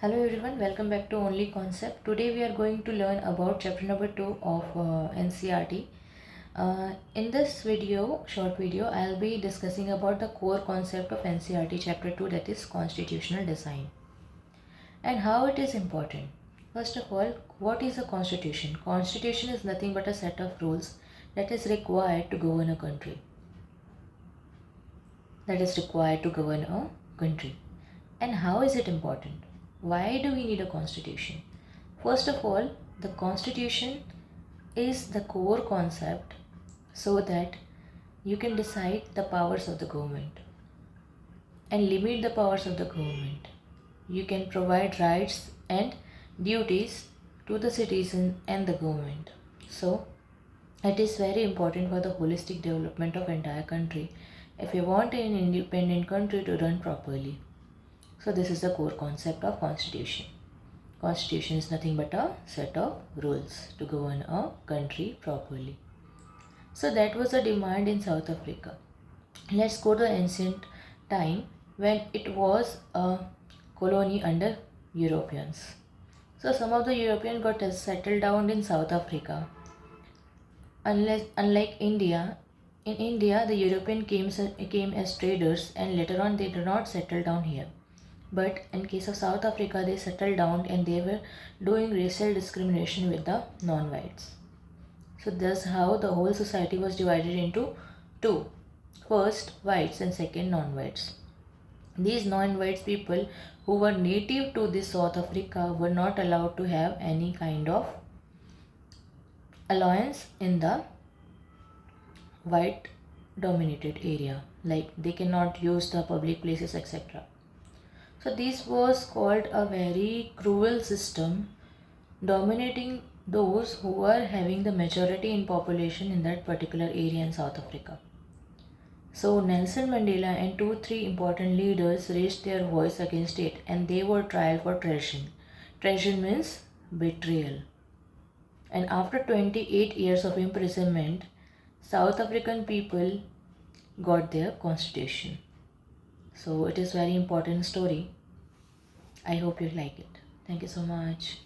Hello everyone, welcome back to Only Concept. Today we are going to learn about chapter number 2 of NCRT. In this short video, I'll be discussing about the core concept of NCRT chapter 2, that is constitutional design, and how it is important. First of all, what is a constitution? Constitution is nothing but a set of rules that is required to govern a country. And how is it important? Why do we need a constitution? First of all, the constitution is the core concept so that you can decide the powers of the government and limit the powers of the government. You can provide rights and duties to the citizen and the government. So, it is very important for the holistic development of entire country if you want an independent country to run properly. So this is the core concept of constitution. Constitution is nothing but a set of rules to govern a country properly. So that was a demand in South Africa. Let's go to the ancient time when it was a colony under Europeans. So some of the Europeans got settled down in South Africa. Unlike India, in India the European came as traders and later on they did not settle down here. But in case of South Africa, they settled down and they were doing racial discrimination with the non-whites. So that's how the whole society was divided into two. First, whites and second, non-whites. These non-whites people who were native to this South Africa were not allowed to have any kind of allowance in the white dominated area. Like they cannot use the public places, etc. So this was called a very cruel system, dominating those who were having the majority in population in that particular area in South Africa. So Nelson Mandela and 2-3 important leaders raised their voice against it and they were tried for treason. Treason means betrayal. And after 28 years of imprisonment, South African people got their constitution. So it is very important story. I hope you like it. Thank you so much.